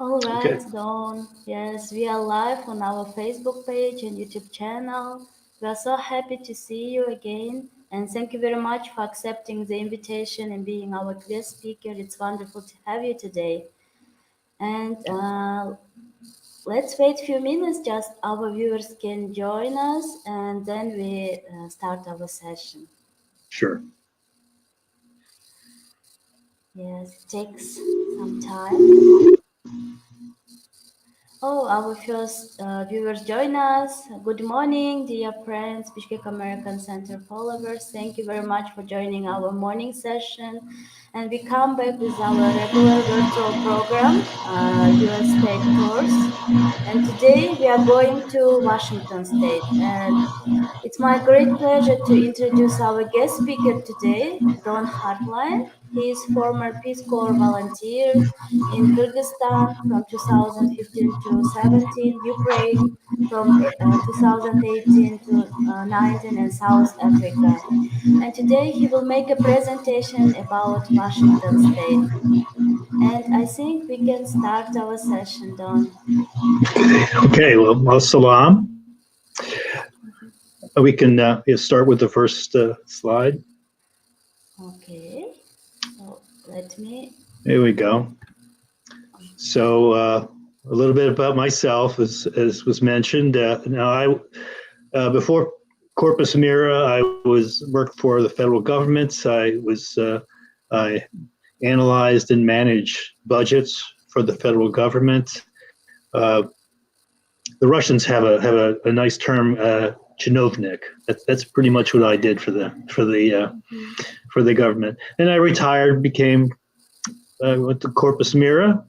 All right, Okay, Don. Yes, we are live on our Facebook page and YouTube channel. We are so happy to see you again. And thank you very much for accepting the invitation and being our guest speaker. It's wonderful to have you today. And let's wait a few minutes, just our viewers can join us, and then we start our session. sure. Yes, it takes some time. Oh, our first viewers join us. Good morning, dear friends, Bishkek American Center followers. Thank you very much for joining our morning session. And we come back with our regular virtual program, US State Tours. And today we are going to Washington State. And it's my great pleasure to introduce our guest speaker today, Don Hartline. He is former Peace Corps volunteer in Kyrgyzstan from 2015 to 17, Ukraine from 2018 to 19, and South Africa. And today he will make a presentation about Washington State. And I think we can start our session, Don. Okay, well, salam. We can start with the first slide. Okay, so let me. There we go. So a little bit about myself, as was mentioned. Before Corpus Mira, I worked for the federal government. I analyzed and managed budgets for the federal government. The Russians have a nice term, chinovnik. That's pretty much what I did for the government. And I retired, went to Corpus Mira,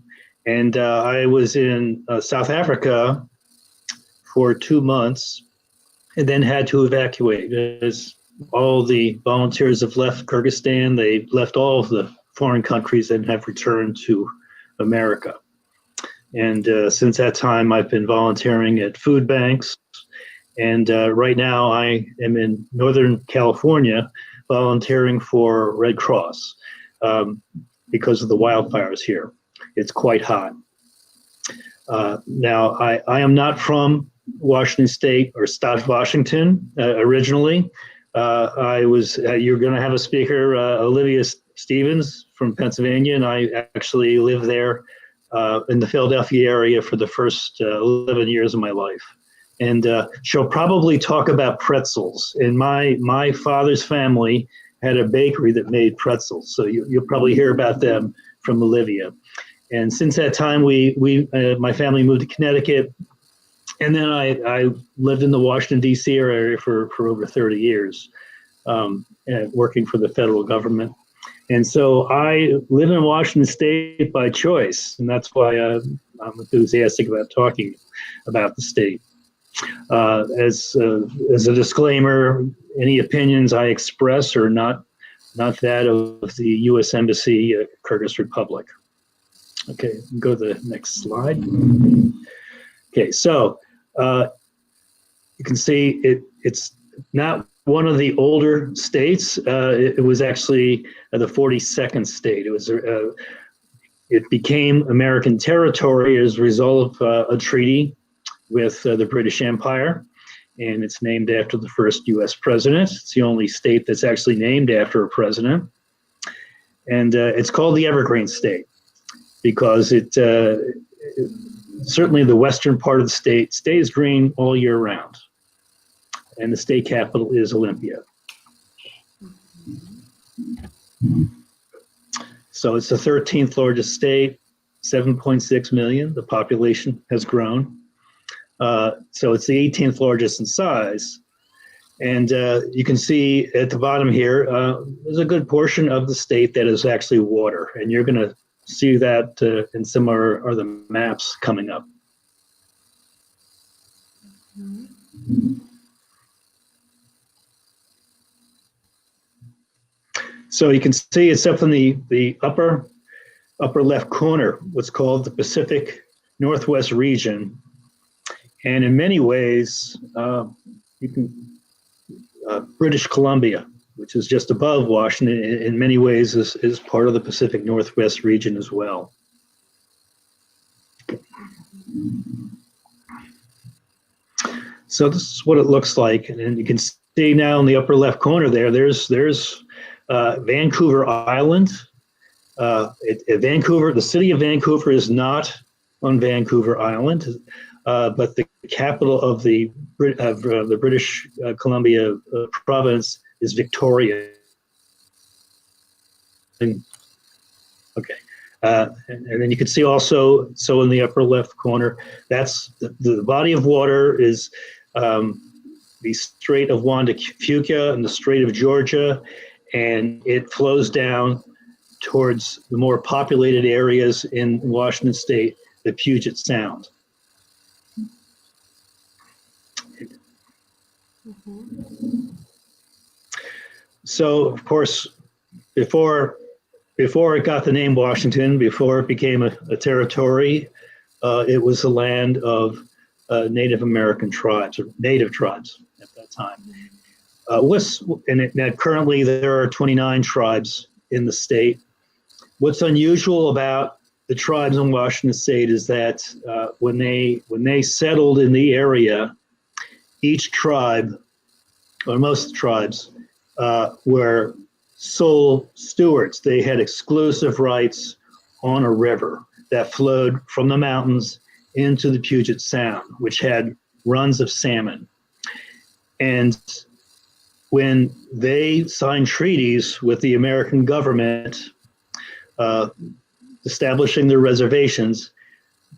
and I was in South Africa for 2 months, and then had to evacuate as all the volunteers have left Kyrgyzstan. They left all of the foreign countries and have returned to America. And since that time, I've been volunteering at food banks. And right now, I am in Northern California volunteering for Red Cross because of the wildfires here. It's quite hot. Now, I am not from Washington State or State Washington originally. You're going to have a speaker, Olivia Stevens from Pennsylvania, and I actually lived there in the Philadelphia area for the first 11 years of my life. And she'll probably talk about pretzels. And my father's family had a bakery that made pretzels, so you'll probably hear about them from Olivia. And since that time, my family moved to Connecticut, and then I lived in the Washington, D.C. area for over 30 years, working for the federal government. And so I live in Washington State by choice, and that's why I'm enthusiastic about talking about the state. As a disclaimer, any opinions I express are not that of the U.S. Embassy, Kyrgyz Republic. Okay, go to the next slide. Okay, so you can see it's not one of the older states. It was actually the 42nd state. It became American territory as a result of a treaty with the British Empire, and it's named after the first U.S. president. It's the only state that's actually named after a president, and it's called the Evergreen State because certainly the western part of the state stays green all year round, and the state capital is Olympia. So it's the 13th largest state, 7.6 million. The population has grown. So it's the 18th largest in size. And you can see at the bottom here, there's a good portion of the state that is actually water. And you're going to see that in some of the maps coming up. So you can see it's up in the upper left corner, what's called the Pacific Northwest region. And in many ways, British Columbia, which is just above Washington, in many ways is part of the Pacific Northwest region as well. So this is what it looks like, and you can see now in the upper left corner there. There's Vancouver Island. Vancouver, the city of Vancouver, is not on Vancouver Island, but the capital of the British Columbia province is Victoria. Okay. And then you can see also, so in the upper left corner, that's the body of water is the Strait of Juan de Fuca and the Strait of Georgia, and it flows down towards the more populated areas in Washington State, the Puget Sound. Mm-hmm. So, of course, before it got the name Washington, before it became a territory, it was the land of Native American tribes, or native tribes at that time. Currently there are 29 tribes in the state. What's unusual about the tribes in Washington State is that when they settled in the area, each tribe, or most tribes, were sole stewards. They had exclusive rights on a river that flowed from the mountains into the Puget Sound, which had runs of salmon. And when they signed treaties with the American government, establishing their reservations,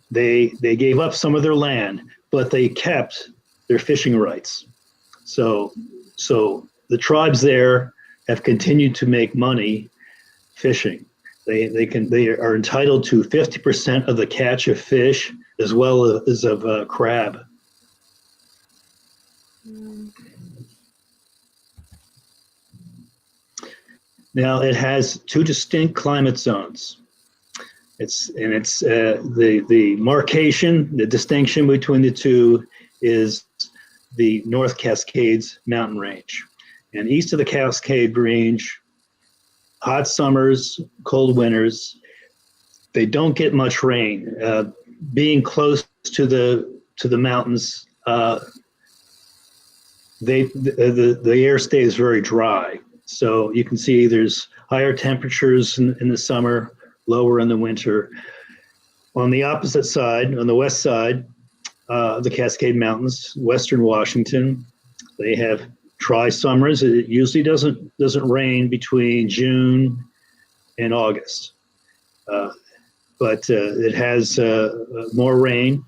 they gave up some of their land, but they kept their fishing rights. So the tribes there have continued to make money fishing. They are entitled to 50% of the catch of fish as well as of crab. Now it has two distinct climate zones. The marcation, the distinction between the two is the North Cascades mountain range. And east of the Cascade Range, hot summers, cold winters, they don't get much rain. Being close to the mountains, the air stays very dry. So you can see there's higher temperatures in the summer, lower in the winter. On the opposite side, on the west side, the Cascade Mountains, Western Washington, they have dry summers. It usually doesn't rain between June and August, but it has more rain.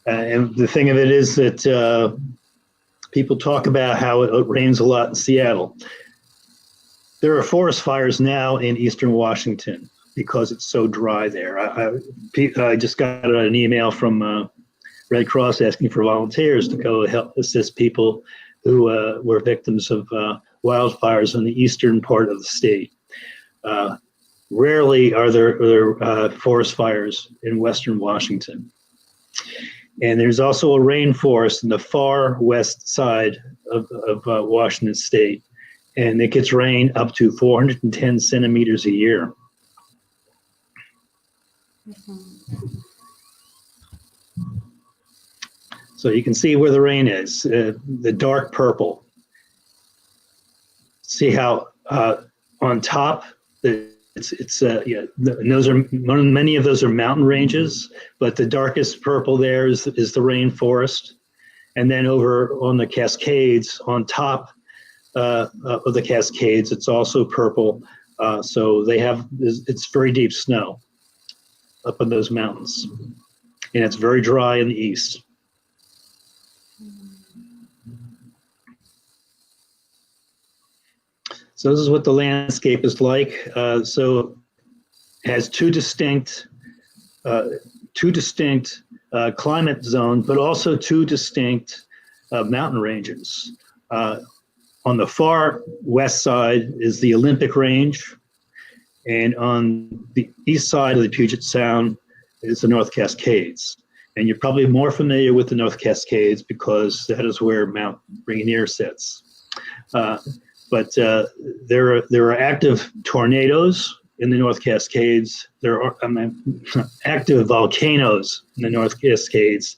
And the thing of it is that people talk about how it rains a lot in Seattle. There are forest fires now in eastern Washington because it's so dry there. I just got an email from Red Cross asking for volunteers to go help assist people who were victims of wildfires in the eastern part of the state. Rarely are there forest fires in western Washington. And there's also a rainforest in the far west side of Washington State, and it gets rain up to 410 centimeters a year. Mm-hmm. So you can see where the rain is, the dark purple. See how on top, those are many of those are mountain ranges, but the darkest purple there is the rainforest, and then over on the Cascades, on top of the Cascades, it's also purple. So it's very deep snow up in those mountains, and it's very dry in the east. So this is what the landscape is like. So it has two distinct climate zones, but also two distinct mountain ranges. On the far west side is the Olympic Range, and on the east side of the Puget Sound is the North Cascades. And you're probably more familiar with the North Cascades because that is where Mount Rainier sits. But there are active tornadoes in the North Cascades. There are active volcanoes in the North Cascades.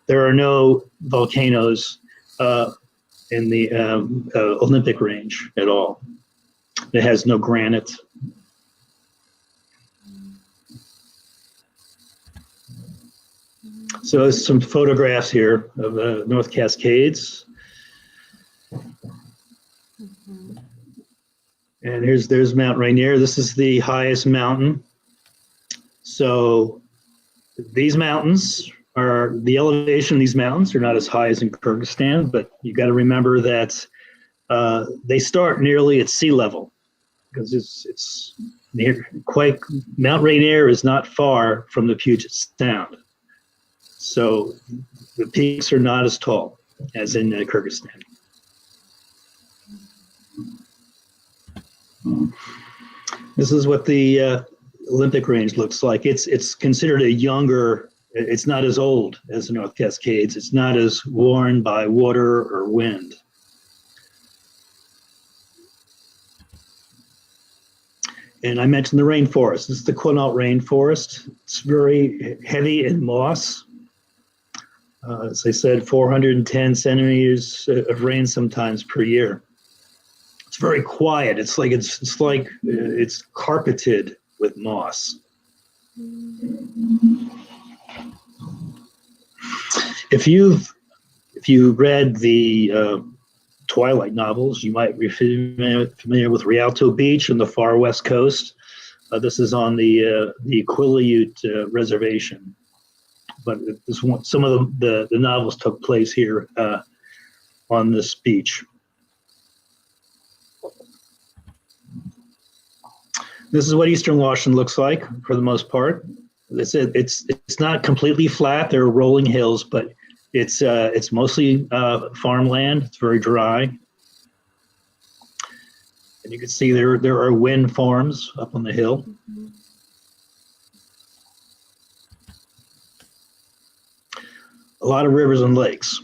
There are no volcanoes in the Olympic range at all. It has no granite. So there's some photographs here of the North Cascades. And there's Mount Rainier. This is the highest mountain. So these mountains are, the elevation of these mountains are not as high as in Kyrgyzstan, but you got to remember that they start nearly at sea level, because it's near, quite, Mount Rainier is not far from the Puget Sound. So the peaks are not as tall as in Kyrgyzstan. This is what the Olympic range looks like. It's considered a younger, it's not as old as the North Cascades. It's not as worn by water or wind. And I mentioned the rainforest. This is the Quinault rainforest. It's very heavy in moss. As I said, 410 centimeters of rain sometimes per year. It's very quiet. It's like it's carpeted with moss. If you read the Twilight novels, you might be familiar with Rialto Beach on the far west coast. This is on the Quileute Reservation, but some of the novels took place here on this beach. This is what Eastern Washington looks like for the most part. It's not completely flat. There are rolling hills, but it's mostly farmland. It's very dry, and you can see there are wind farms up on the hill. A lot of rivers and lakes,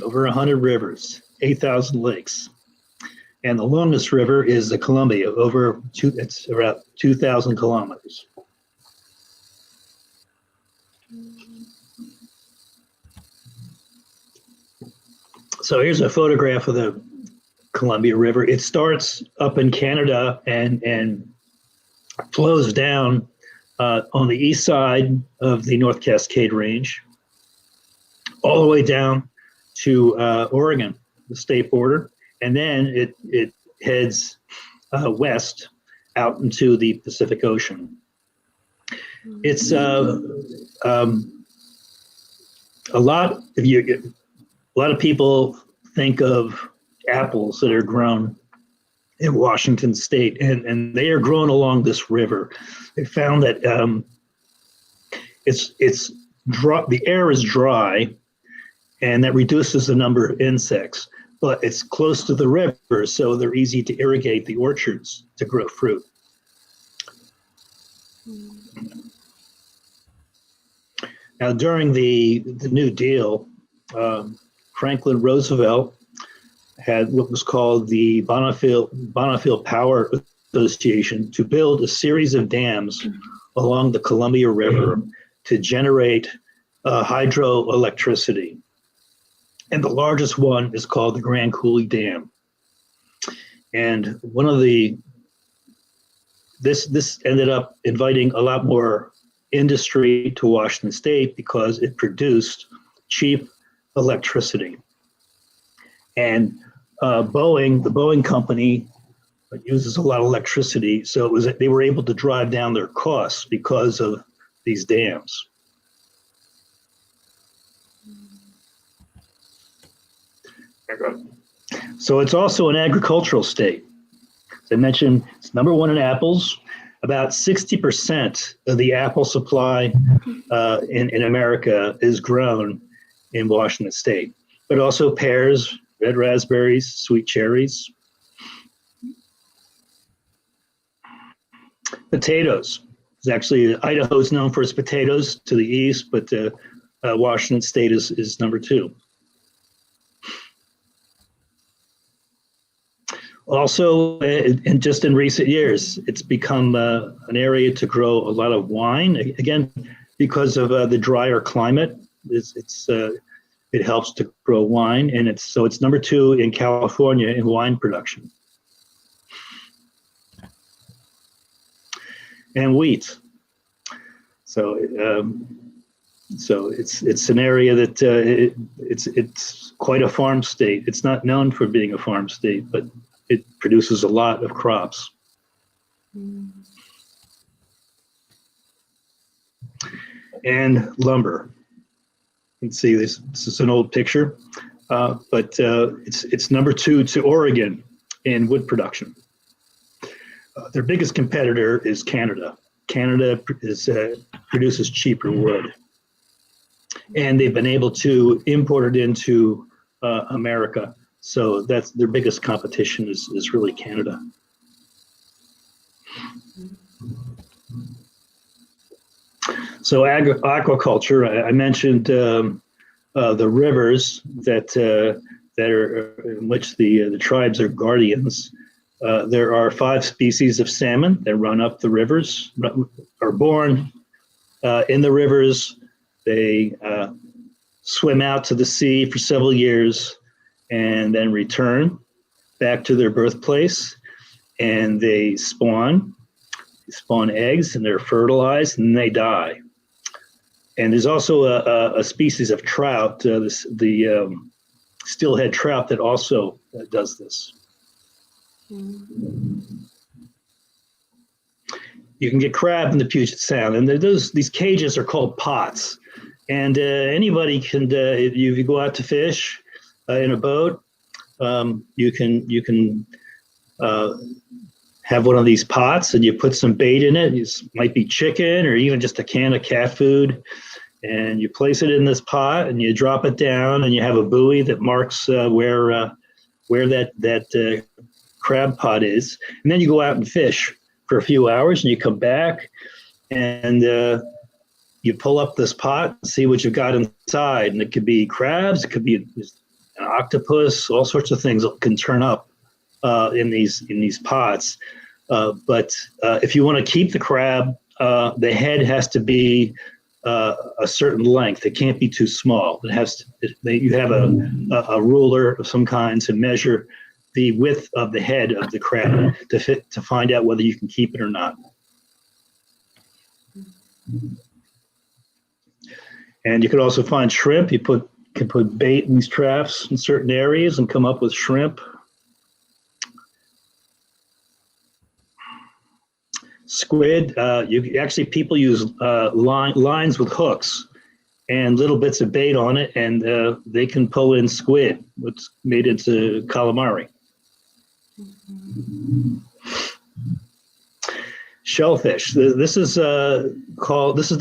over 100 rivers, 8,000 lakes. And the longest river is the Columbia, it's around 2,000 kilometers. So here's a photograph of the Columbia River. It starts up in Canada and flows down on the east side of the North Cascade Range, all the way down to Oregon, the state border. And then it heads west out into the Pacific Ocean. It's a lot of people think of apples that are grown in Washington State, and they are grown along this river. They found that it's dry, the air is dry, and that reduces the number of insects. But it's close to the river, so they're easy to irrigate the orchards to grow fruit. Now, during the New Deal, Franklin Roosevelt had what was called the Bonneville Power Association to build a series of dams along the Columbia River to generate hydroelectricity. And the largest one is called the Grand Coulee Dam. And this ended up inviting a lot more industry to Washington State because it produced cheap electricity. And the Boeing company uses a lot of electricity, so they were able to drive down their costs because of these dams. So it's also an agricultural state. As I mentioned, it's number one in apples. About 60% of the apple supply in America is grown in Washington State, but also pears, red raspberries, sweet cherries. Potatoes. Actually, Idaho is known for its potatoes to the east, but Washington State is number two. Also, and just in recent years, it's become an area to grow a lot of wine. Again, because of the drier climate, it helps to grow wine, and it's number 2 in California in wine production. And wheat. So it's an area that it's quite a farm state. It's not known for being a farm state, but it produces a lot of crops. And lumber. You can see this is an old picture, but it's number 2 to Oregon in wood production. Their biggest competitor is Canada. Canada produces cheaper wood, and they've been able to import it into America. So that's their biggest competition is really Canada. So aquaculture, I mentioned the rivers that are in which the tribes are guardians. There are 5 species of salmon that run up the rivers, are born in the rivers. They swim out to the sea for several years and then return back to their birthplace, and they spawn eggs, and they're fertilized, and they die. And there's also a species of trout, the steelhead trout, that also does this. You can get crab in the Puget Sound, and these cages are called pots. And anybody can, if you go out to fish in a boat, you can have one of these pots, and you put some bait in it. It might be chicken or even just a can of cat food, and you place it in this pot, and you drop it down, and you have a buoy that marks where that crab pot is, and then you go out and fish for a few hours, and you come back, and you pull up this pot and see what you've got inside, and it could be crabs, it could be an octopus, all sorts of things can turn up in these pots. But if you want to keep the crab, the head has to be a certain length. It can't be too small. It has to. You have a ruler of some kind to measure the width of the head of the crab to find out whether you can keep it or not. And you could also find shrimp. You can put bait in these traps in certain areas and come up with shrimp. Squid, people use lines with hooks and little bits of bait on it, and they can pull in squid, what's made into calamari. Shellfish. This is the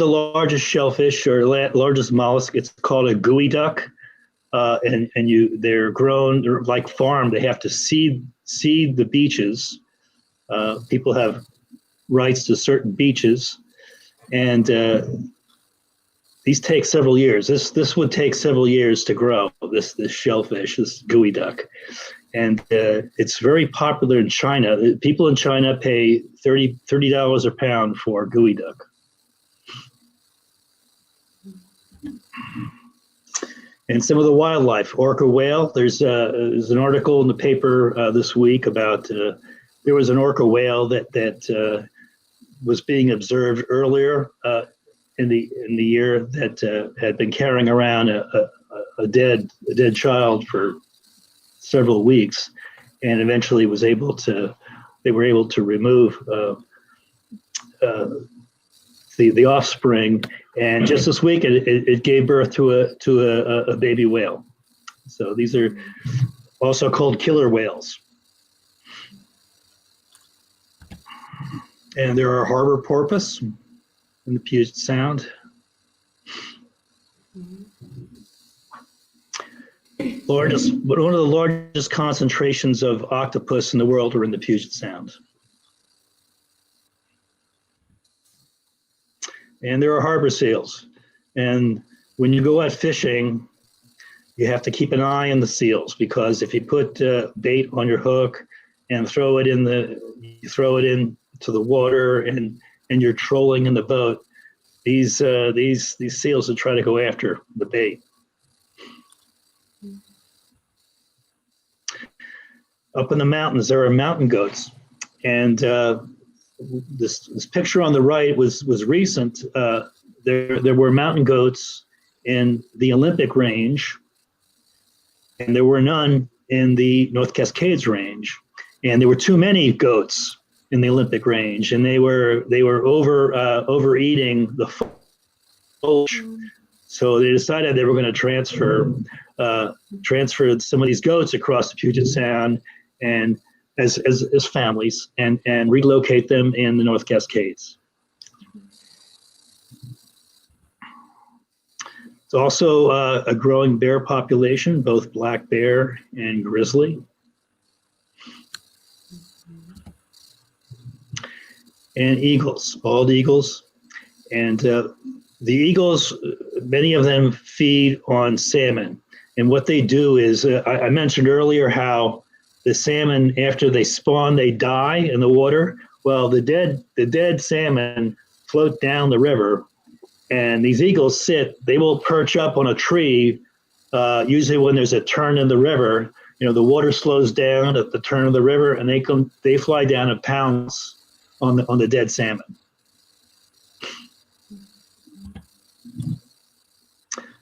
largest shellfish or largest mollusk. It's called a gooey duck, they're grown. They're like farmed. They have to seed the beaches. People have rights to certain beaches, and these take several years. This would take several years to grow. This shellfish, this gooey duck, and it's very popular in China. People in China pay $30 a pound for gooey duck. And some of the wildlife, orca whale. There's an article in the paper this week about there was an orca whale that was being observed earlier in the year that had been carrying around a dead child for several weeks, and eventually they were able to remove the offspring, and just this week it gave birth to a baby whale. So these are also called killer whales. And there are harbor porpoise in the Puget Sound. One of the largest concentrations of octopus in the world are in the Puget Sound. And there are harbor seals. And when you go out fishing, you have to keep an eye on the seals, because if you put bait on your hook and throw it into the water, and you're trolling in the boat. These seals will try to go after the bait. Up in the mountains, there are mountain goats, and this picture on the right was recent. There were mountain goats in the Olympic range, and there were none in the North Cascades range, and there were too many goats in the Olympic range, and they were overeating the foliage. So they decided they were going to transfer some of these goats across the Puget Sound and as families and relocate them in the North Cascades. It's also a growing bear population, both black bear and grizzly. And eagles, bald eagles. And the eagles, many of them feed on salmon. And what they do is, I mentioned earlier how the salmon, after they spawn, they die in the water. Well, the dead salmon float down the river, and these eagles they will perch up on a tree, usually when there's a turn in the river. The water slows down at the turn of the river, and they fly down and pounce on the dead salmon.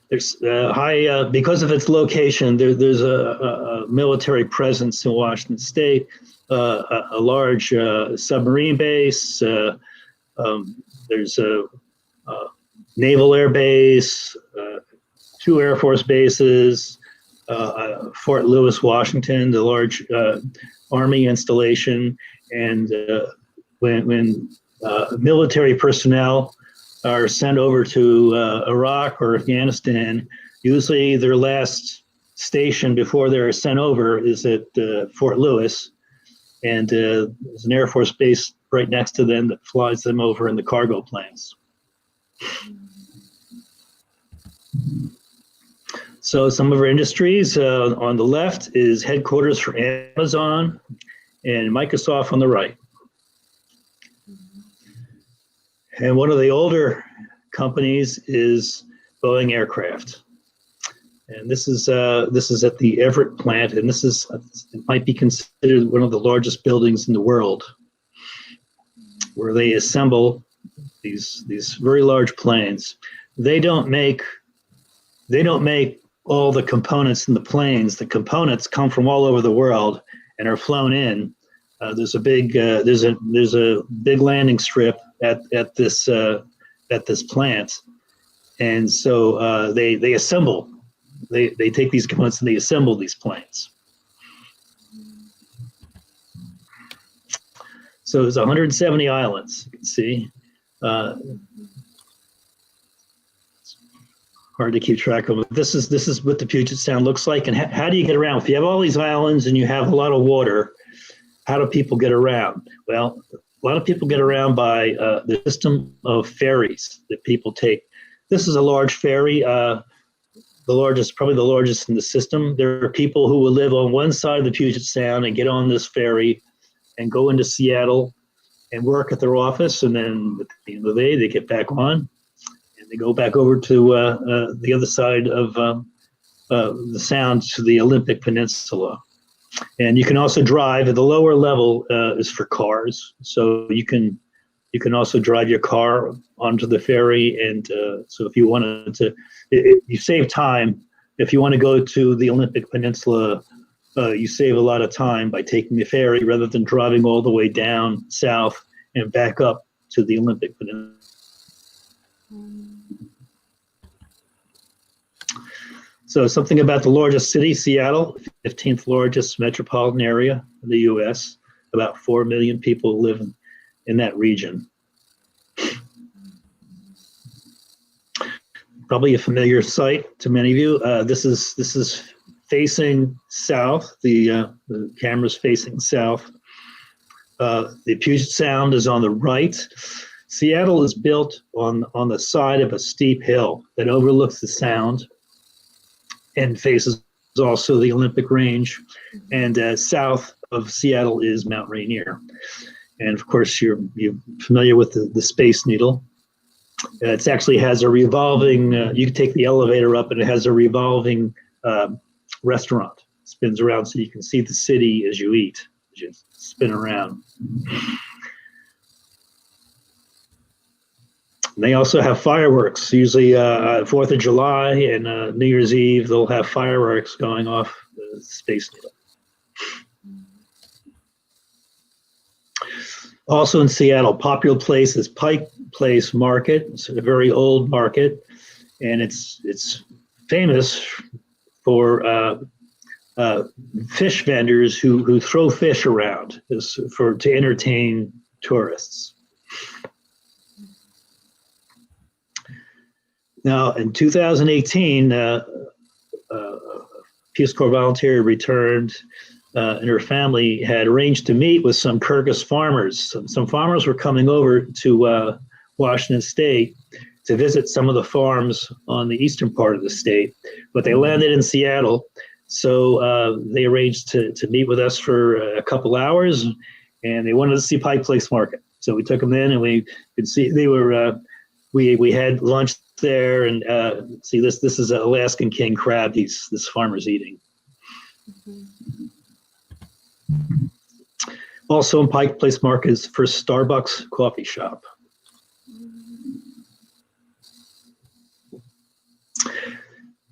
There's because of its location, there's a military presence in Washington State, a large submarine base. There's a naval air base, 2 Air Force bases, Fort Lewis, Washington, the large Army installation. And when military personnel are sent over to Iraq or Afghanistan, usually their last station before they're sent over is at Fort Lewis, and there's an Air Force base right next to them that flies them over in the cargo planes. So some of our industries, on the left is headquarters for Amazon and Microsoft on the right. And one of the older companies is Boeing Aircraft. And this is at the Everett plant, and it might be considered one of the largest buildings in the world, where they assemble these very large planes. They don't make all the components in the planes. The components come from all over the world and are flown in. There's a big landing strip at this plant, and so they assemble. They take these components and they assemble these planes. So there's 170 islands. You can see. Hard to keep track of. This is what the Puget Sound looks like. And how do you get around? If you have all these islands and you have a lot of water, how do people get around? Well, a lot of people get around by the system of ferries that people take. This is a large ferry, probably the largest in the system. There are people who will live on one side of the Puget Sound and get on this ferry and go into Seattle and work at their office, and then at the end of the day, they get back on and they go back over to the other side of the Sound, to the Olympic Peninsula. And you can also drive. At the lower level is for cars, so you can also drive your car onto the ferry. And so if you wanted to, you save time. If you want to go to the Olympic Peninsula, you save a lot of time by taking the ferry rather than driving all the way down south and back up to the Olympic Peninsula. So something about the largest city, Seattle, 15th largest metropolitan area in the U.S. About 4 million people live in that region. Probably a familiar sight to many of you. This is facing south. The camera's facing south. The Puget Sound is on the right. Seattle is built on the side of a steep hill that overlooks the Sound and faces also the Olympic range. And south of Seattle is Mount Rainier. And of course, you're familiar with the Space Needle. It actually has a revolving, you can take the elevator up and it has a revolving restaurant. It spins around so you can see the city as you eat, as you spin around. And they also have fireworks, usually 4th of July and New Year's Eve, they'll have fireworks going off the Space Needle. Also in Seattle, popular place is Pike Place Market. It's a very old market, and it's famous for fish vendors who throw fish around to entertain tourists. Now, in 2018, Peace Corps volunteer returned, and her family had arranged to meet with some Kirgis farmers. Some farmers were coming over to Washington State to visit some of the farms on the eastern part of the state, but they landed in Seattle. So they arranged to meet with us for a couple hours, and they wanted to see Pike Place Market. So we took them in, and we could see they were. We had lunch there, and see this is an Alaskan king crab. This farmer's eating. Also in Pike Place Market is the first Starbucks coffee shop.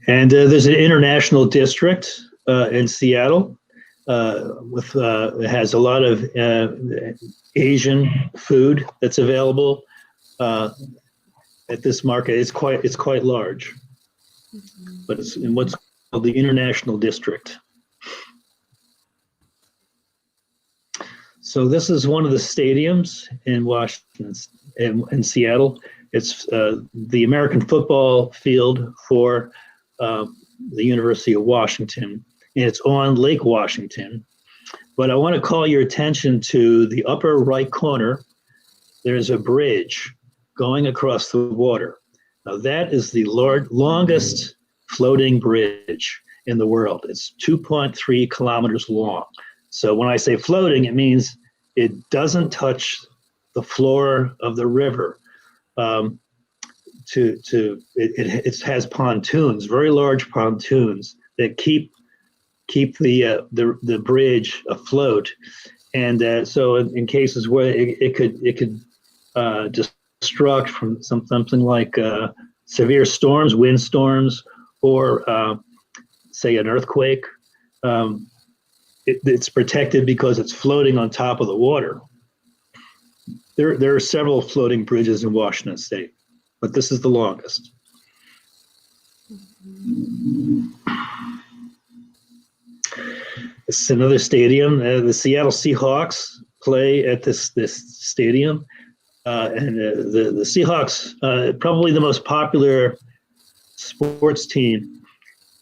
And there's an international district in Seattle it has a lot of Asian food that's available at this market. It's quite large, but it's in what's called the International District. So this is one of the stadiums in Washington, in Seattle. It's the American football field for the University of Washington, and it's on Lake Washington. But I want to call your attention to the upper right corner. There's a bridge going across the water. Now that is the longest floating bridge in the world. It's 2.3 kilometers long. So when I say floating, it means it doesn't touch the floor of the river. It has pontoons, very large pontoons that keep the bridge afloat, and so in cases where it could destruct from something like severe storms, windstorms, or say an earthquake. It's protected because it's floating on top of the water. There are several floating bridges in Washington State, but this is the longest. This is another stadium. The Seattle Seahawks play at this stadium, and the Seahawks probably the most popular sports team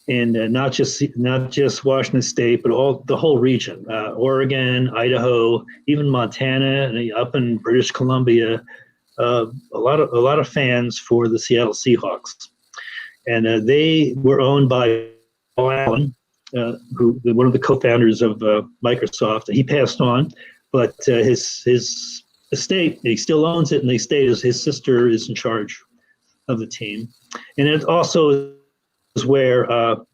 in not just Washington State, but the whole region, Oregon, Idaho, even Montana, and up in British Columbia. A lot of fans for the Seattle Seahawks, and they were owned by Paul Allen, who one of the co-founders of Microsoft. He passed on, but his estate, he still owns it, and the estate his sister is in charge of the team, and it also is where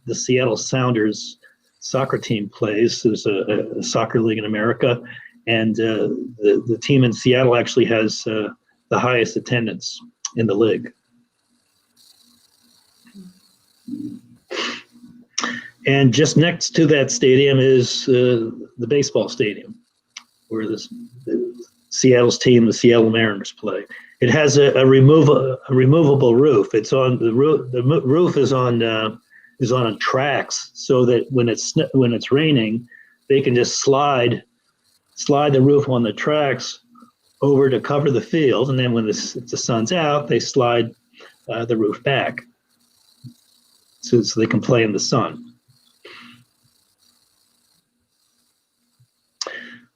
the Seattle Sounders soccer team plays. There's a soccer league in America, and the team in Seattle actually has the highest attendance in the league. And just next to that stadium is the baseball stadium, where the Seattle's team, the Seattle Mariners, play. It has a removable roof. It's on the roof. The roof is on tracks, so that when it's raining, they can just slide the roof on the tracks over to cover the field, and then when the sun's out, they slide the roof back, so they can play in the sun.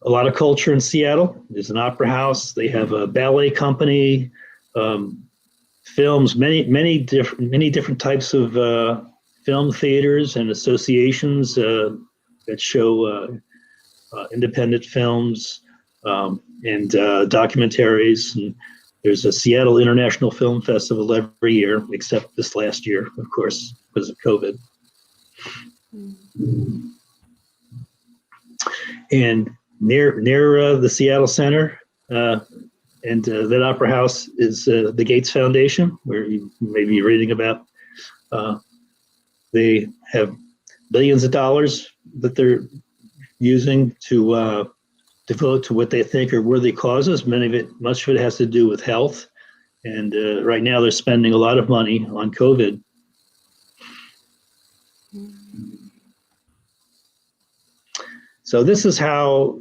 A lot of culture in Seattle. There's an opera house. They have a ballet company, films, many different types of film theaters and associations that show independent films and documentaries. And there's a Seattle International Film Festival every year, except this last year, of course, because of COVID. And near the Seattle Center and that Opera House is the Gates Foundation, where you may be reading about. They have billions of dollars that they're using to devote to what they think are worthy causes. Much of it has to do with health. And right now they're spending a lot of money on COVID. So this is how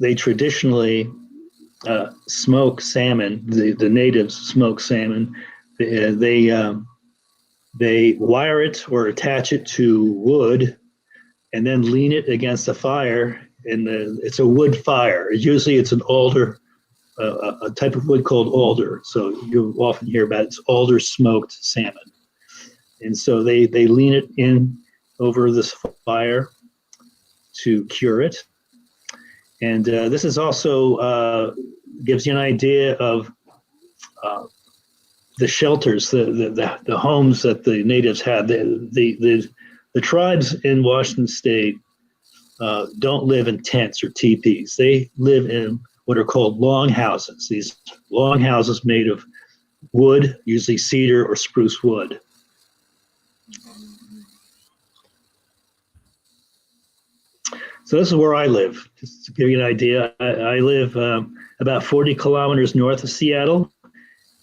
they traditionally smoke salmon. The natives smoke salmon. They wire it or attach it to wood and then lean it against a fire. And it's a wood fire. Usually it's an alder, a type of wood called alder. So you often hear about it's alder smoked salmon. And so they lean it in over this fire to cure it. And this is also gives you an idea of the shelters, the homes that the natives had. The tribes in Washington State don't live in tents or teepees. They live in what are called long houses. These long houses made of wood, usually cedar or spruce wood. So this is where I live. Just to give you an idea, I live about 40 kilometers north of Seattle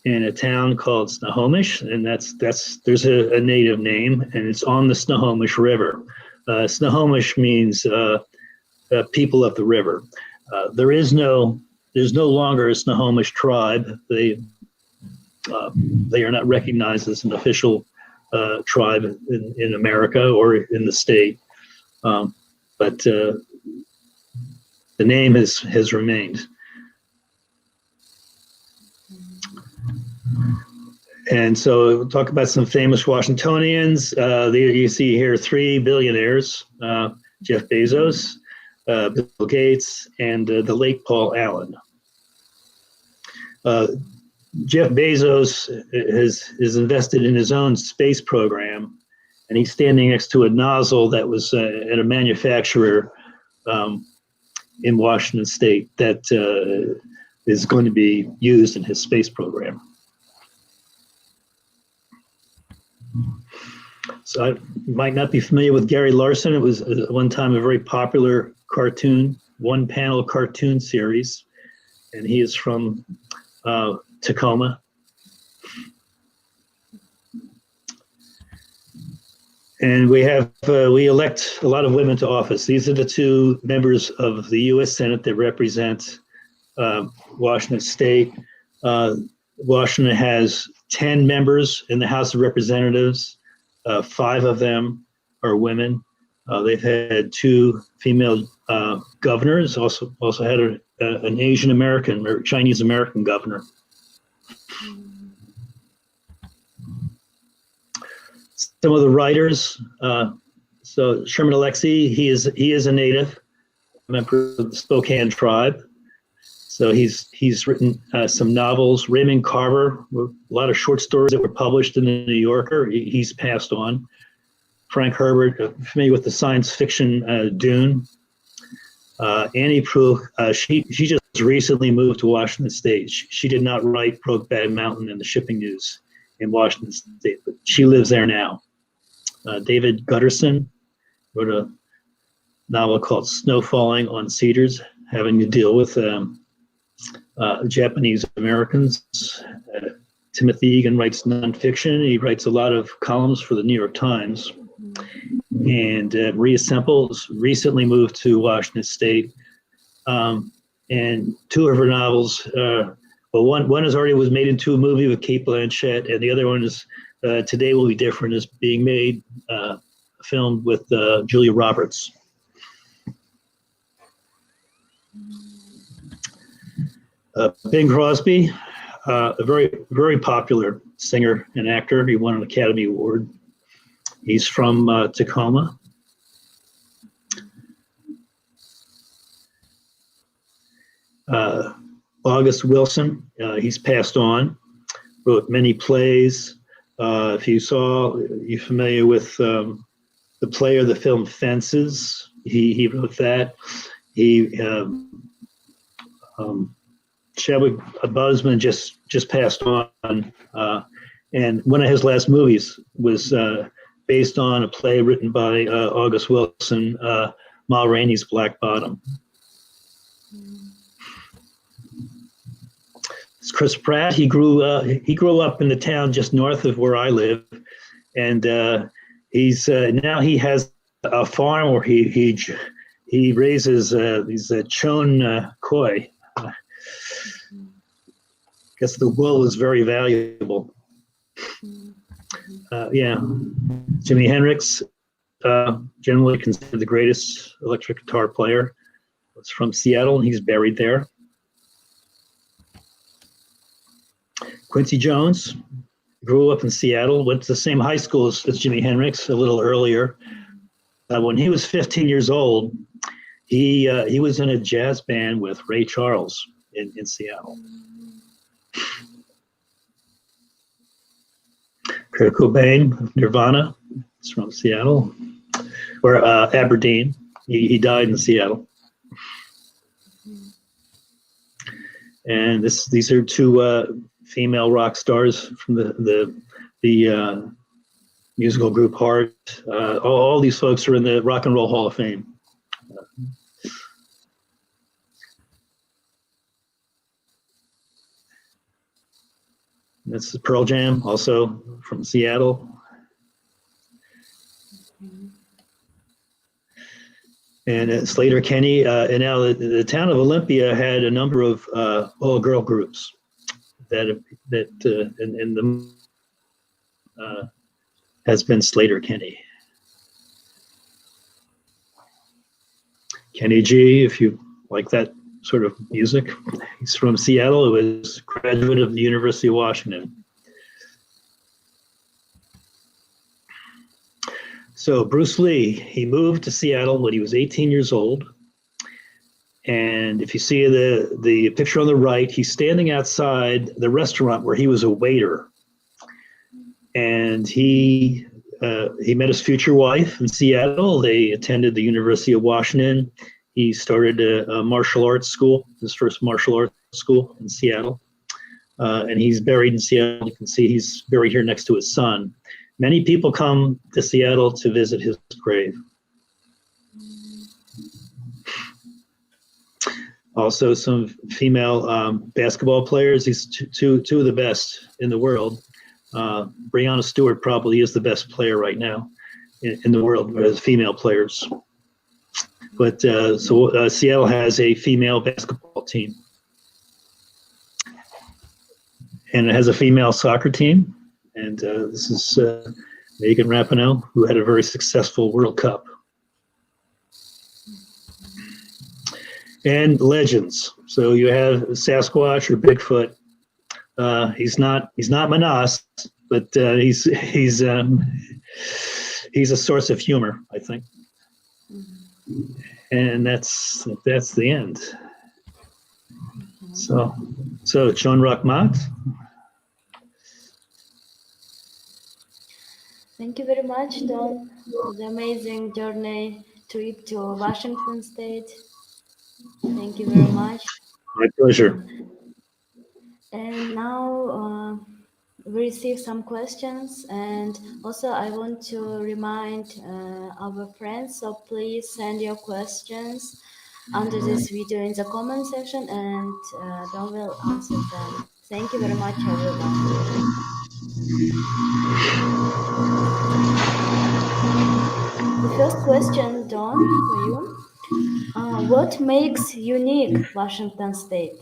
in a town called Snohomish, and there's a native name, and it's on the Snohomish River. Snohomish means people of the river. There's no longer a Snohomish tribe. They are not recognized as an official tribe in America or in the state. But the name has remained. And so we'll talk about some famous Washingtonians. You see here 3 billionaires, Jeff Bezos, Bill Gates, and the late Paul Allen. Jeff Bezos is invested in his own space program, and he's standing next to a nozzle that was at a manufacturer in Washington State that is going to be used in his space program. So I might not be familiar with Gary Larson. It was at one time a very popular cartoon, one-panel cartoon series, and he is from Tacoma. And we elect a lot of women to office. These are the 2 members of the U.S. Senate that represent Washington State. Washington has 10 members in the House of Representatives. 5 of them are women. They've had 2 female governors. Also had an Asian American or Chinese American governor. Some of the writers. So Sherman Alexie, he is a native, a member of the Spokane tribe. So he's written some novels. Raymond Carver, a lot of short stories that were published in the New Yorker. He's passed on. Frank Herbert, familiar with the science fiction Dune. Annie Proulx, she just recently moved to Washington State. She did not write Brokeback Mountain and the Shipping News in Washington State, but she lives there now. David Gutterson wrote a novel called Snow Falling on Cedars, having to deal with Japanese Americans. Timothy Egan writes nonfiction. He writes a lot of columns for the New York Times. And Maria Semple recently moved to Washington State. And 2 of her novels, one was made into a movie with Cate Blanchett, and the other one is Today Will Be Different, is being made, filmed with Julia Roberts. Bing Crosby, a very, very popular singer and actor. He won an Academy Award. He's from Tacoma. August Wilson, he's passed on, wrote many plays. If you're familiar with the play of the film Fences, he wrote that. Chadwick Boseman just passed on, and one of his last movies was based on a play written by August Wilson, Ma Rainey's Black Bottom. It's Chris Pratt. He grew up in the town just north of where I live, and now he has a farm where he raises these chon koi. I guess the wool is very valuable. Jimi Hendrix, generally considered the greatest electric guitar player. Was from Seattle, and he's buried there. Quincy Jones grew up in Seattle, went to the same high school as Jimi Hendrix a little earlier. When he was 15 years old, he was in a jazz band with Ray Charles in Seattle. Kurt Cobain of Nirvana is from Seattle, or Aberdeen. He died in Seattle. And these are two female rock stars from the musical group Heart. All these folks are in the Rock and Roll Hall of Fame. That's Pearl Jam, also from Seattle. And Slater Kenny, and now the town of Olympia had a number of all-girl groups that has been Slater Kenny. Kenny G, if you like that sort of music. He's from Seattle. He was a graduate of the University of Washington. So Bruce Lee, he moved to Seattle when he was 18 years old. And if you see the picture on the right, he's standing outside the restaurant where he was a waiter. And he met his future wife in Seattle. They attended the University of Washington. He started a martial arts school, his first martial arts school in Seattle. And he's buried in Seattle. You can see he's buried here next to his son. Many people come to Seattle to visit his grave. Also, some female basketball players. He's two of the best in the world. Breanna Stewart probably is the best player right now in the world as female players. But Seattle has a female basketball team. And it has a female soccer team. And this is Megan Rapinoe, who had a very successful World Cup. And legends. So you have Sasquatch or Bigfoot. He's not Manas, but he's a source of humor, I think. And that's the end. So John Rockmont. Thank you very much, Don, for the amazing journey trip to Washington State. Thank you very much. My pleasure. And now we receive some questions, and also I want to remind our friends, so please send your questions under this video in the comment section, and Don will answer them. Thank you very much, everyone. The first question, Don, for you. What makes unique Washington State?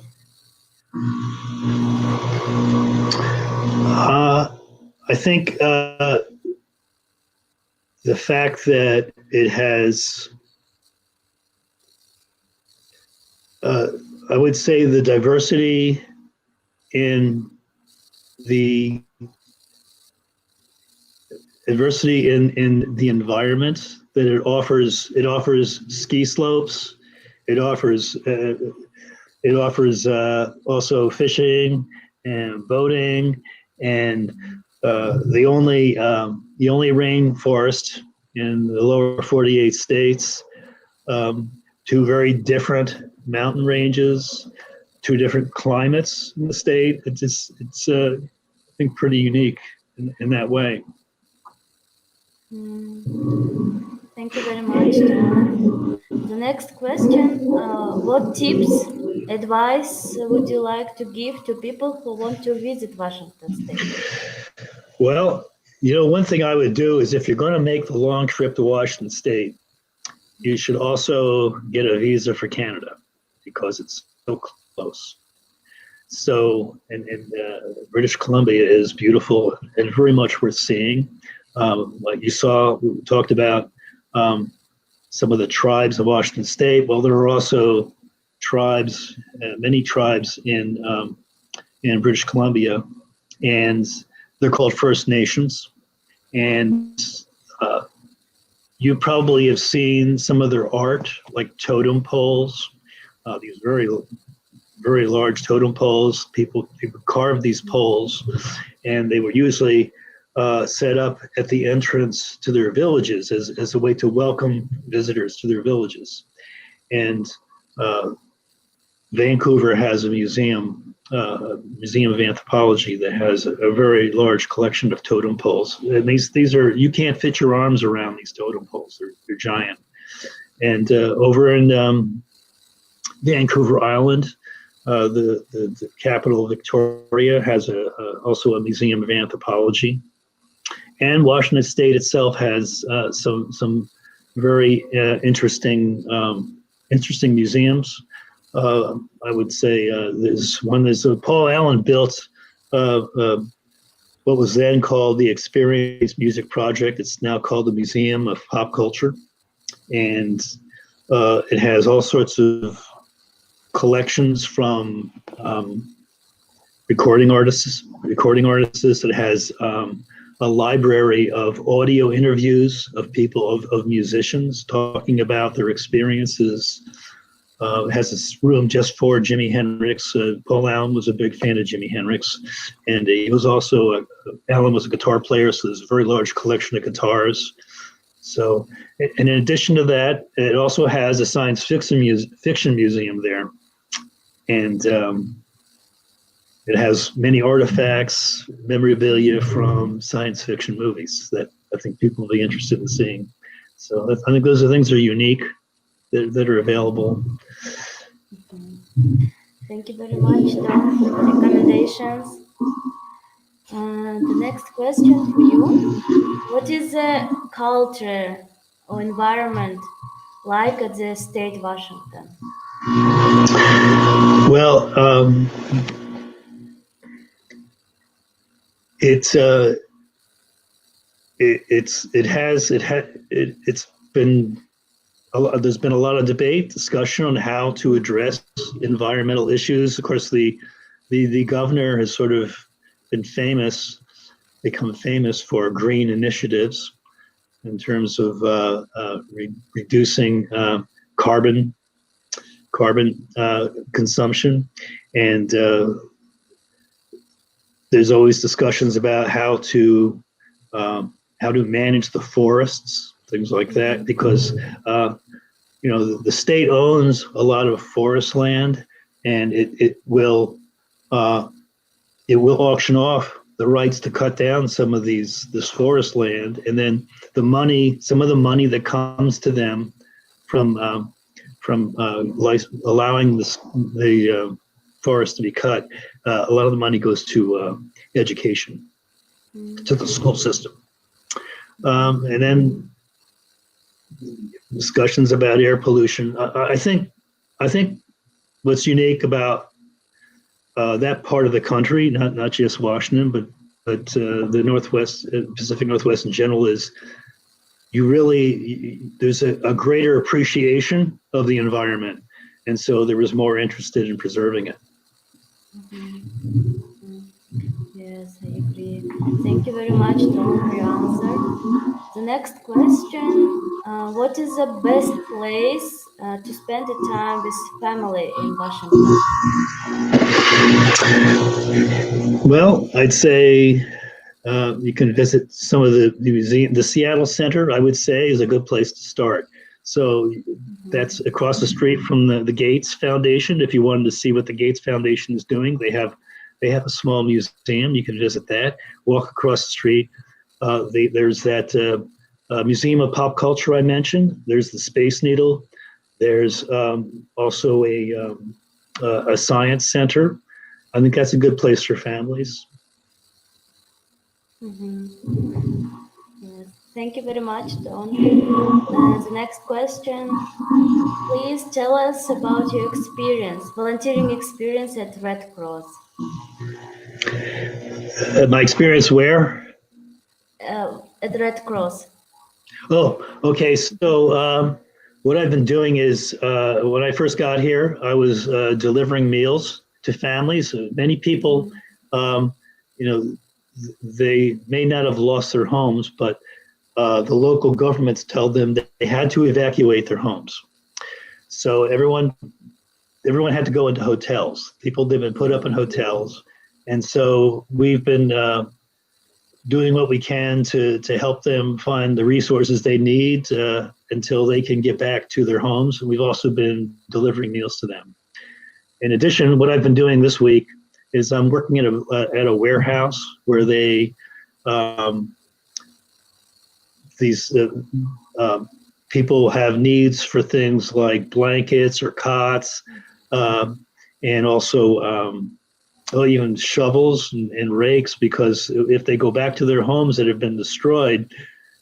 I think the fact that it has, I would say, the diversity in the environment that it offers ski slopes, it offers it offers also fishing and boating, and the only rainforest in the lower 48 states. Two very different mountain ranges, two different climates in the state. It's I think pretty unique in that way. Thank you very much, Don. The next question, what tips, advice would you like to give to people who want to visit Washington State? Well, one thing I would do is if you're going to make the long trip to Washington State, you should also get a visa for Canada because it's so close. So, and British Columbia is beautiful and very much worth seeing. Like you saw, we talked about some of the tribes of Washington State. Well, there are also tribes, many tribes in British Columbia, and they're called First Nations. And you probably have seen some of their art, like totem poles, these very, very large totem poles. People carved these poles, and they were usually set up at the entrance to their villages as a way to welcome visitors to their villages. And Vancouver has a museum of anthropology that has a very large collection of totem poles. And these are, you can't fit your arms around these totem poles. They're giant. And over in Vancouver Island, the capital, Victoria, has also a museum of anthropology. And Washington State itself has some very interesting museums. I would say there's Paul Allen built what was then called the Experience Music Project. It's now called the Museum of Pop Culture, and it has all sorts of collections from recording artists. It has a library of audio interviews of people, of musicians talking about their experiences. It has this room just for Jimi Hendrix. Paul Allen was a big fan of Jimi Hendrix, and he was also Allen was a guitar player, so there's a very large collection of guitars. So, and in addition to that, it also has a science fiction museum there, and it has many artifacts, memorabilia from science fiction movies that I think people will be interested in seeing. So I think those are things that are unique that are available. Thank you very much, Don, for the recommendations. The next question for you. What is the culture or environment like at the state Washington? Well, it's been there's been a lot of debate, discussion on how to address environmental issues. Of course, the governor has sort of become famous for green initiatives in terms of reducing carbon consumption, and there's always discussions about how to manage the forests, things like that, because the state owns a lot of forest land, and it will auction off the rights to cut down some of this forest land, and then some of the money that comes to them from allowing the forest to be cut, a lot of the money goes to education, to the school system, and then discussions about air pollution. I think what's unique about that part of the country, not just Washington, but the Northwest, Pacific Northwest in general, is there's a greater appreciation of the environment, and so there was more interested in preserving it. Yes, I agree. Thank you very much, Tom, for your answer. The next question, what is the best place to spend the time with family in Washington? Well, I'd say you can visit some of the museum. The Seattle Center, I would say, is a good place to start. So that's across the street from the Gates Foundation. If you wanted to see what the Gates Foundation is doing, they have a small museum. You can visit that. Walk across the street. There's that Museum of Pop Culture I mentioned. There's the Space Needle. There's also a science center. I think that's a good place for families. Yes. Thank you very much, Don. The next question. Please tell us about your volunteering experience at Red Cross. My experience where? At Red Cross. Oh, okay. So what I've been doing is when I first got here, I was delivering meals to families. Many people, they may not have lost their homes, but the local governments tell them that they had to evacuate their homes. So everyone had to go into hotels. People have been put up in hotels. And so we've been doing what we can to help them find the resources they need until they can get back to their homes. We've also been delivering meals to them. In addition, what I've been doing this week is I'm working at a warehouse where these people have needs for things like blankets or cots, and also even shovels and rakes, because if they go back to their homes that have been destroyed,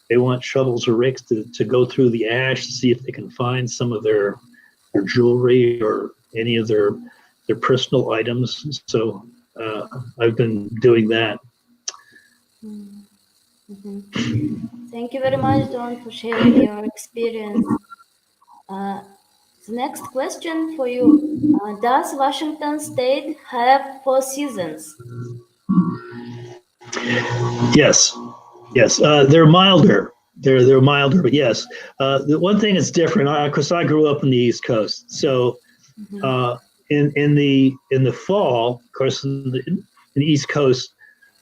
they want shovels or rakes to go through the ash to see if they can find some of their jewelry or any of their personal items. So I've been doing that. Thank you very much, Don, for sharing your experience. The next question for you. Does Washington State have 4 seasons? Yes. They're milder. They're milder, but yes. The one thing that's different, because I grew up on the East Coast, so in the fall, of course, in the East Coast,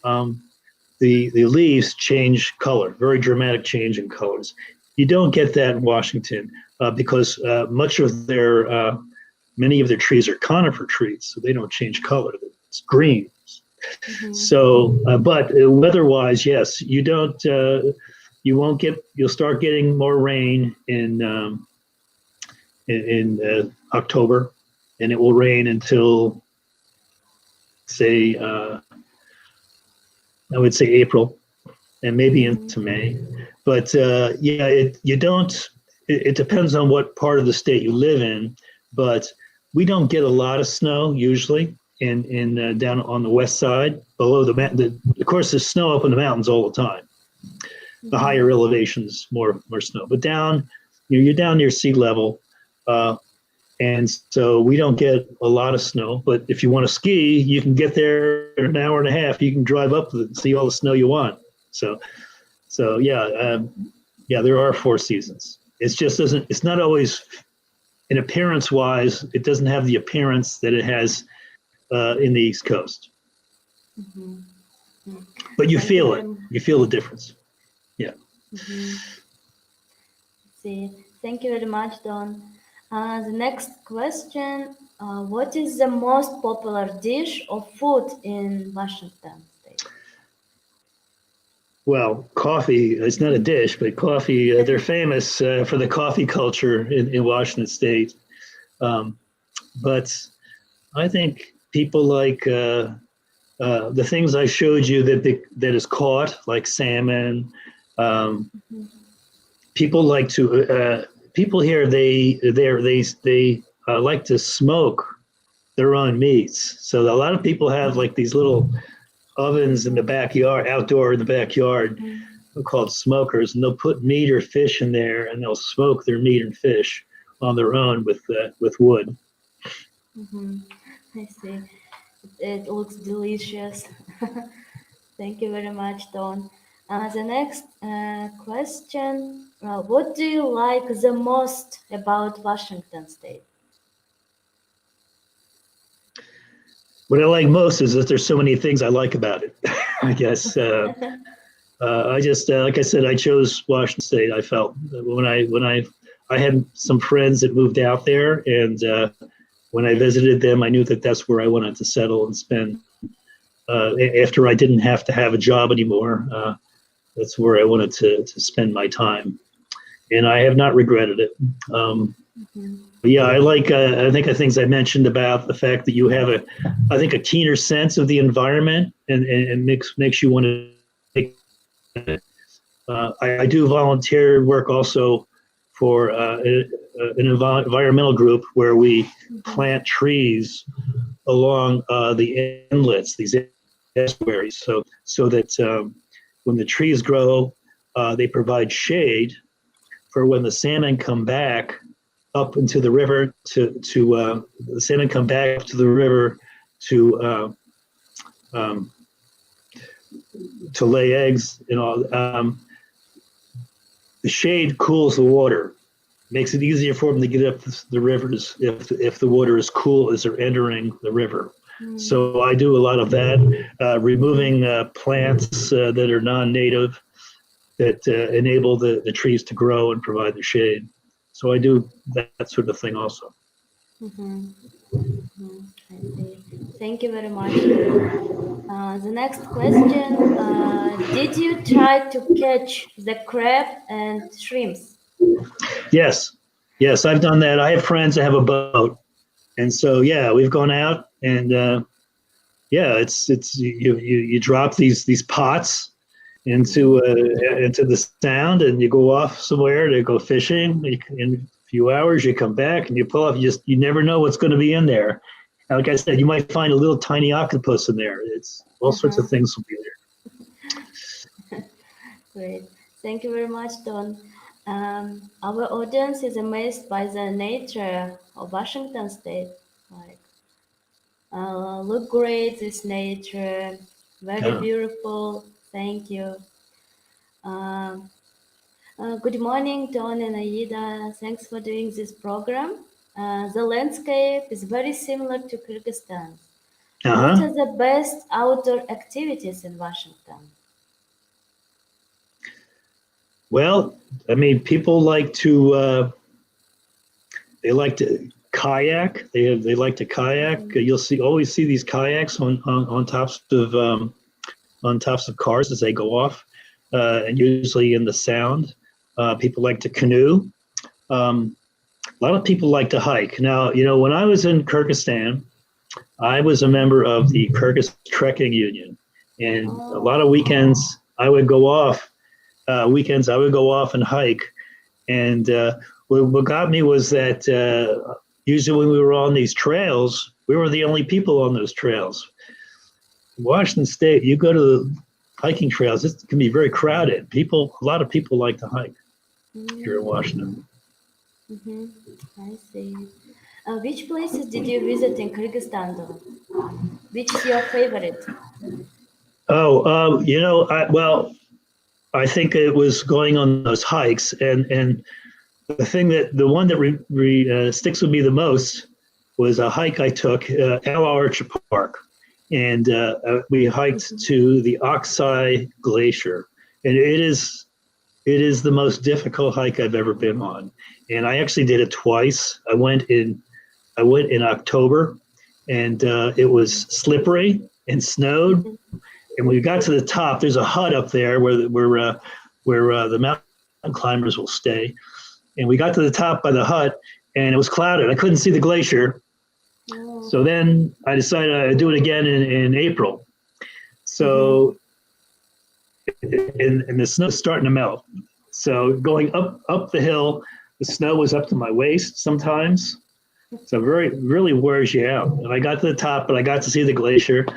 the leaves change color, very dramatic change in colors. You don't get that in Washington because many of their trees are conifer trees, so they don't change color. It's green. So, but weather-wise, yes, you'll start getting more rain in October, and it will rain until, say, I would say April, and maybe into May. But it depends on what part of the state you live in, but we don't get a lot of snow usually in down on the west side below the mountain. Of course, there's snow up in the mountains all the time. The higher elevations, more snow. But down, you're down near sea level, and so we don't get a lot of snow. But if you want to ski, you can get there in an hour and a half. You can drive up and see all the snow you want. So there are 4 seasons. It's just doesn't. It's not always, in appearance-wise, it doesn't have the appearance that it has in the East Coast. But you feel it. You feel the difference. Yeah. See. Thank you very much, Don. The next question, what is the most popular dish or food in Washington State? Well, coffee, it's not a dish, but coffee, they're famous for the coffee culture in Washington State. But I think people like the things I showed you that is caught, like salmon. People like to, people here, they like to smoke their own meats. So a lot of people have like these little ovens in the backyard, outdoor in the backyard, called smokers, and they'll put meat or fish in there, and they'll smoke their meat and fish on their own with wood. I see. It looks delicious. Thank you very much, Don. The next question, what do you like the most about Washington State? What I like most is that there's so many things I like about it. I guess I just like I said, I chose Washington State. I felt that when I had some friends that moved out there, and when I visited them, I knew that that's where I wanted to settle and spend. After I didn't have to have a job anymore, that's where I wanted to spend my time, and I have not regretted it. Yeah, I like. I think the things I mentioned about the fact that you have I think a keener sense of the environment, and makes you want to take. I do volunteer work also for an environmental group where we plant trees along the inlets, these estuaries, so that when the trees grow, they provide shade for when the salmon come back up into the river the salmon come back to the river to lay eggs and all. The shade cools the water, makes it easier for them to get up the rivers if the water is cool as they're entering the river. So I do a lot of that, removing plants that are non-native that enable the trees to grow and provide the shade. So I do that sort of thing also. I see. Thank you very much. The next question, did you try to catch the crab and shrimps? Yes, I've done that. I have friends that have a boat, and so yeah, we've gone out and yeah, it's you drop these pots into the sound, and you go off somewhere to go fishing. In a few hours, you come back and you pull up. You never know what's going to be in there. And like I said, you might find a little tiny octopus in there. It's all sorts of things will be there. Great. Thank you very much, Don. Our audience is amazed by the nature of Washington State. Like, look great, this nature, very beautiful. Thank you. Good morning, Don and Aida. Thanks for doing this program. The landscape is very similar to Kyrgyzstan. What are the best outdoor activities in Washington? Well, I mean, people like to kayak. They like to kayak. You'll always see these kayaks on tops of cars as they go off, and usually in the sound. People like to canoe. A lot of people like to hike. Now, when I was in Kyrgyzstan, I was a member of the Kyrgyz Trekking Union, and a lot of weekends I would go off. And hike, and what got me was that usually when we were on these trails, we were the only people on those trails. In Washington State, you go to the hiking trails, it can be very crowded. A lot of people like to hike here in Washington. I see. Which places did you visit in Kyrgyzstan, though? Which is your favorite? I think it was going on those hikes, and the one that sticks with me the most was a hike I took at Orca Park, and we hiked to the Oxide Glacier, and it is the most difficult hike I've ever been on, and I actually did it twice. I went in October, and it was slippery and snowed. And when we got to the top, there's a hut up there where the mountain climbers will stay. And we got to the top by the hut, and it was clouded. I couldn't see the glacier. So then I decided I'd do it again in April. So, and the snow's starting to melt. So going up the hill, the snow was up to my waist sometimes. So really wears you out. And I got to the top, but I got to see the glacier.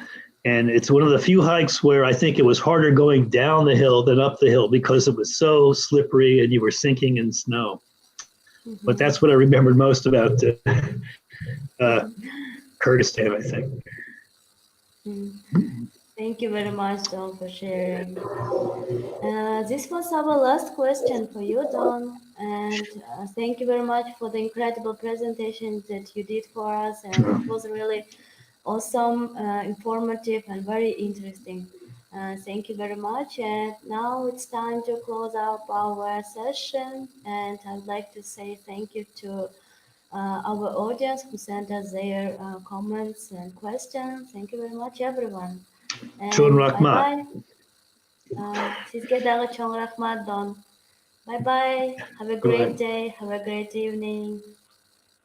And it's one of the few hikes where I think it was harder going down the hill than up the hill because it was so slippery and you were sinking in snow. But that's what I remembered most about Kyrgyzstan, I think. Thank you very much, Don, for sharing. This was our last question for you, Don. And thank you very much for the incredible presentation that you did for us. And it was really awesome, informative, and very interesting. Thank you very much. And now it's time to close up our session. And I'd like to say thank you to our audience who sent us their comments and questions. Thank you very much, everyone. Chun And bye Rahmat. bye. Sizga daga chong rahmat, Don. Bye bye. Have a great Right. day. Have a great evening.